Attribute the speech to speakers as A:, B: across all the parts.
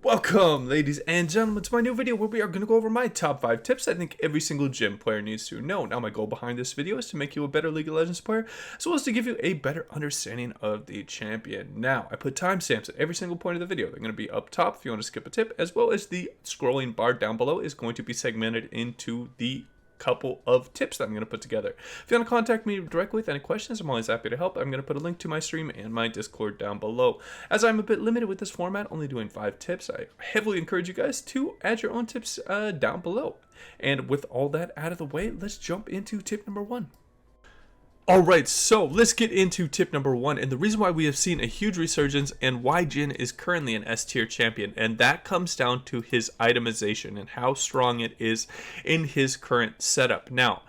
A: Welcome, ladies and gentlemen, to my new video where we are going to go over my top 5 tips I think every single gym player needs to know. Now, my goal behind this video is to make you a better League of Legends player, as well as to give you a better understanding of the champion. Now, I put timestamps at every single point of the video. They're going to be up top if you want to skip a tip, as well as the scrolling bar down below is going to be segmented into the couple of tips that I'm going to put together. If you want to contact me directly with any questions, I'm always happy to help. I'm going to put a link to my stream and my Discord down below. As I'm a bit limited with this format, only doing 5 tips, I heavily encourage you guys to add your own tips down below. And with all that out of the way, let's jump into tip number 1. Alright, so let's get into tip number 1, and the reason why we have seen a huge resurgence and why Jhin is currently an S tier champion, and that comes down to his itemization and how strong it is in his current setup. Now,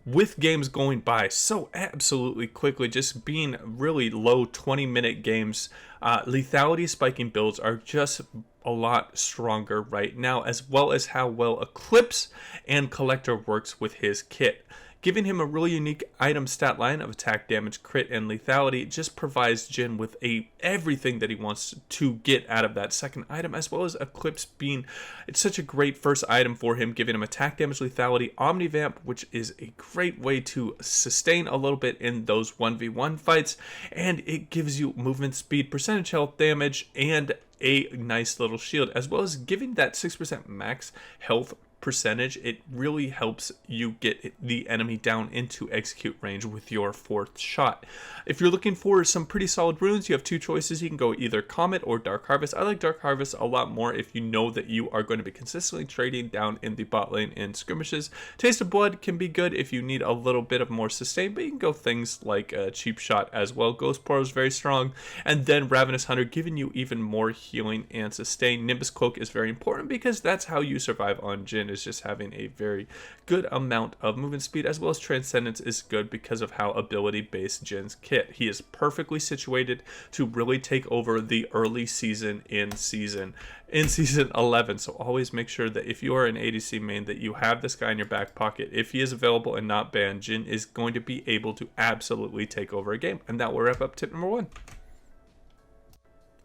A: with games going by so absolutely quickly, just being really low 20-minute games, lethality spiking builds are just a lot stronger right now, as well as how well Eclipse and Collector works with his kit. Giving him a really unique item stat line of attack, damage, crit, and lethality just provides Jhin with everything that he wants to get out of that second item, as well as Eclipse being it's such a great first item for him, giving him attack, damage, lethality, Omnivamp, which is a great way to sustain a little bit in those 1v1 fights, and it gives you movement speed, percentage health damage, and a nice little shield, as well as giving that 6% max health percentage. It really helps you get the enemy down into execute range with your 4th shot. If you're looking for some pretty solid runes, you have 2 choices. You can go either Comet or Dark Harvest. I like Dark Harvest a lot more if you know that you are going to be consistently trading down in the bot lane in skirmishes. Taste of Blood can be good if you need a little bit of more sustain, but you can go things like Cheap Shot as well. Ghost Portal is very strong, and then Ravenous Hunter giving you even more healing and sustain. Nimbus Cloak is very important because that's how you survive on Jhin, is just having a very good amount of movement speed, as well as Transcendence is good because of how ability based Jin's kit. He is perfectly situated to really take over the early season in season 11, so always make sure that if you are an ADC main that you have this guy in your back pocket. If he is available and not banned, Jhin is going to be able to absolutely take over a game. And that will wrap up tip number 1.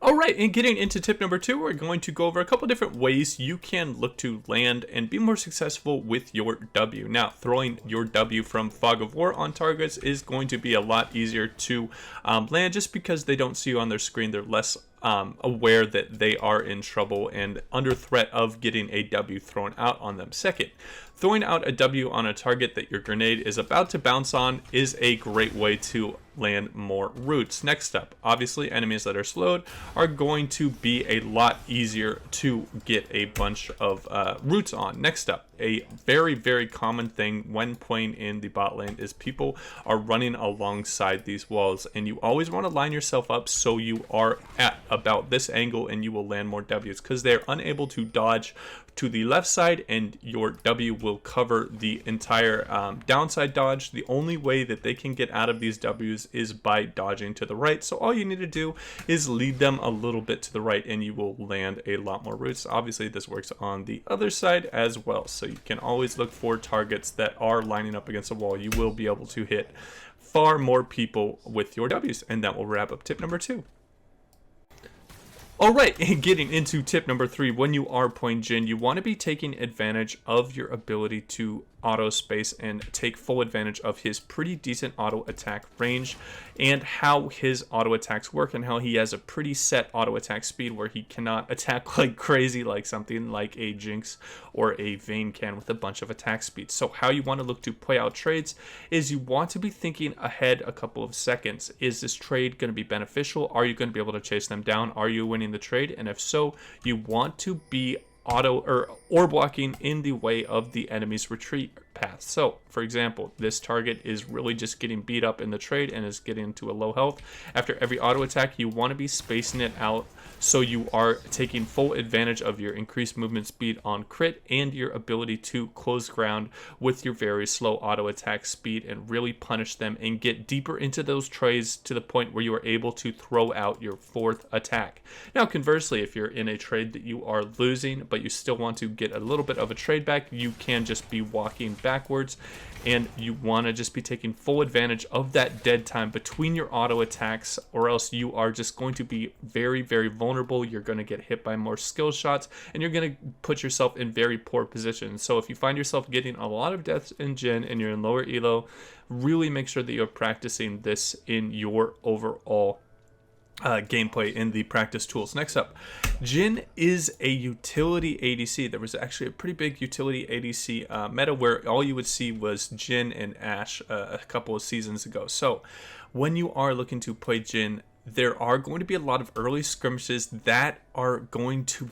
A: Alright, and getting into tip number 2, we're going to go over a couple different ways you can look to land and be more successful with your W. Now, throwing your W from Fog of War on targets is going to be a lot easier to land, just because they don't see you on their screen. They're less aware that they are in trouble and under threat of getting a W thrown out on them. Second, throwing out a W on a target that your grenade is about to bounce on is a great way to land more roots. Next up, obviously enemies that are slowed are going to be a lot easier to get a bunch of roots on. Next up, a very common thing when playing in the bot lane is people are running alongside these walls, and you always want to line yourself up so you are at about this angle and you will land more W's, because they're unable to dodge to the left side and your W will cover the entire downside dodge. The only way that they can get out of these W's is by dodging to the right, so all you need to do is lead them a little bit to the right and you will land a lot more roots. Obviously this works on the other side as well, so you can always look for targets that are lining up against a wall. You will be able to hit far more people with your W's, and that will wrap up tip number 2. Alright, and getting into tip number 3, when you are playing Jhin, you want to be taking advantage of your ability to auto space and take full advantage of his pretty decent auto attack range and how his auto attacks work, and how he has a pretty set auto attack speed where he cannot attack like crazy like something like a Jinx or a Vayne can with a bunch of attack speed. So how you want to look to play out trades is you want to be thinking ahead a couple of seconds. Is this trade going to be beneficial? Are you going to be able to chase them down? Are you winning the trade? And if so, you want to be or blocking in the way of the enemy's retreat path. So for example, this target is really just getting beat up in the trade and is getting to a low health. After every auto attack, you want to be spacing it out so you are taking full advantage of your increased movement speed on crit and your ability to close ground with your very slow auto attack speed and really punish them and get deeper into those trades to the point where you are able to throw out your 4th attack. Now conversely, if you're in a trade that you are losing but you still want to get a little bit of a trade back, you can just be walking backwards, and you want to just be taking full advantage of that dead time between your auto attacks, or else you are just going to be very, very vulnerable. You're going to get hit by more skill shots, and you're going to put yourself in very poor positions. So if you find yourself getting a lot of deaths in Jhin and you're in lower elo, really make sure that you're practicing this in your overall gameplay in the practice tools. Next up, Jhin is a utility ADC. There was actually a pretty big utility ADC meta where all you would see was Jhin and Ashe a couple of seasons ago. So when you are looking to play Jhin, there are going to be a lot of early skirmishes that are going to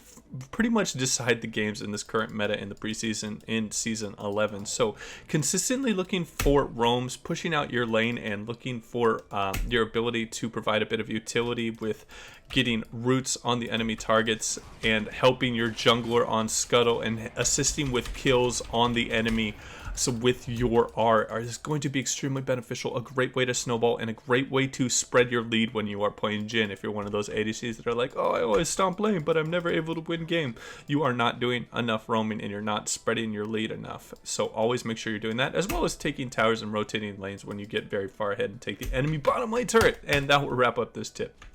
A: pretty much decide the games in this current meta in the preseason in season 11. So consistently looking for roams, pushing out your lane, and looking for your ability to provide a bit of utility with getting roots on the enemy targets and helping your jungler on scuttle and assisting with kills on the enemy. So with your R is going to be extremely beneficial, a great way to snowball, and a great way to spread your lead when you are playing Jhin. If you're one of those ADCs that are like, oh, I always stomp lane, but I'm never able to win game, you are not doing enough roaming and you're not spreading your lead enough. So always make sure you're doing that, as well as taking towers and rotating lanes when you get very far ahead and take the enemy bottom lane turret. And that will wrap up this tip.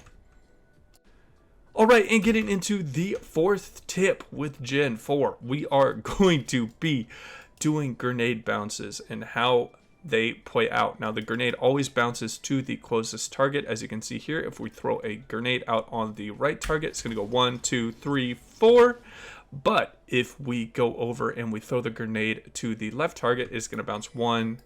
A: Alright, and getting into the fourth tip with Jhin 4, we are going to be doing grenade bounces and how they play out. Now the grenade always bounces to the closest target. As you can see here, if we throw a grenade out on the right target, it's going to go 1, 2, 3, 4. But if we go over and we throw the grenade to the left target, it's going to bounce 1,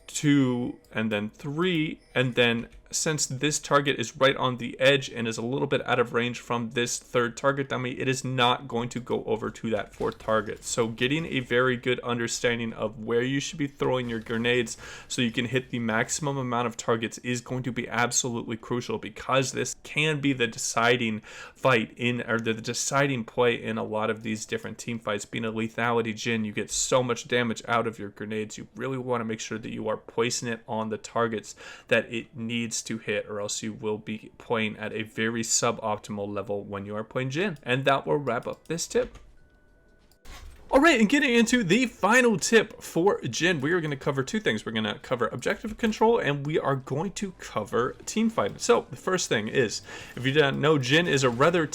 A: 2, and then 3, and then since this target is right on the edge and is a little bit out of range from this third target dummy, it is not going to go over to that fourth target. So getting a very good understanding of where you should be throwing your grenades so you can hit the maximum amount of targets is going to be absolutely crucial, because this can be the deciding fight in, or the deciding play in a lot of these different team fights. Being a lethality Jhin, you get so much damage out of your grenades. You really want to make sure that you are placing it on the targets that it needs to hit, or else you will be playing at a very suboptimal level when you are playing Jhin. And that will wrap up this tip. Alright, and getting into the final tip for Jhin, we are going to cover two things. We're going to cover objective control, and we are going to cover team fighting. So the first thing is, if you don't know, Jhin is a rather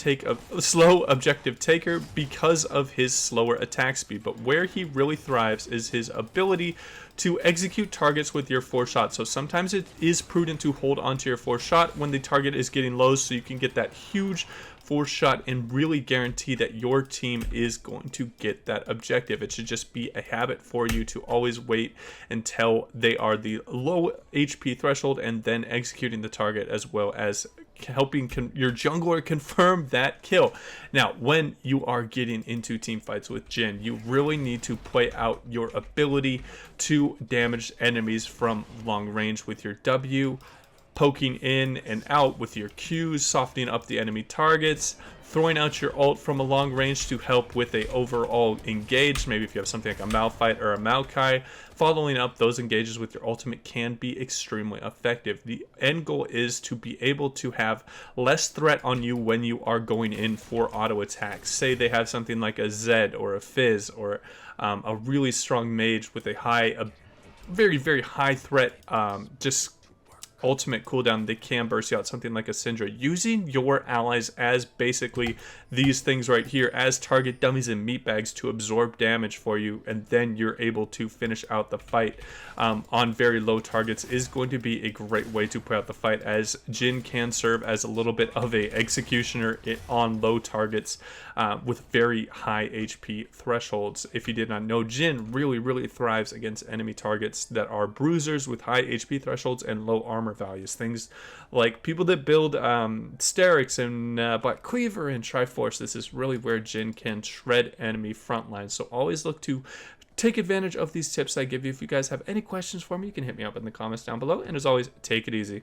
A: slow objective taker because of his slower attack speed. But where he really thrives is his ability to execute targets with your 4-shot. So sometimes it is prudent to hold onto your 4-shot when the target is getting low, so you can get that huge 4-shot and really guarantee that your team is going to get that objective. It should just be a habit for you to always wait until they are the low HP threshold and then executing the target, as well as helping your jungler confirm that kill. Now, when you are getting into team fights with Jhin, you really need to play out your ability to damage enemies from long range with your W, poking in and out with your Qs, softening up the enemy targets, throwing out your ult from a long range to help with a overall engage. Maybe if you have something like a Malphite or a Maokai, following up those engages with your ultimate can be extremely effective. The end goal is to be able to have less threat on you when you are going in for auto attacks. Say they have something like a Zed or a Fizz or a really strong mage with a very, very high threat, just ultimate cooldown. They can burst you out something like a Syndra, using your allies as basically these things right here as target dummies and meat bags to absorb damage for you, and then you're able to finish out the fight on very low targets is going to be a great way to play out the fight, as Jhin can serve as a little bit of a executioner on low targets with very high HP thresholds. If you did not know, Jhin really thrives against enemy targets that are bruisers with high HP thresholds and low armor values. Things like people that build Sterix and Black Cleaver and Triforce. This is really where Jhin can shred enemy front lines. So always look to take advantage of these tips I give you. If you guys have any questions for me, you can hit me up in the comments down below. And as always, take it easy.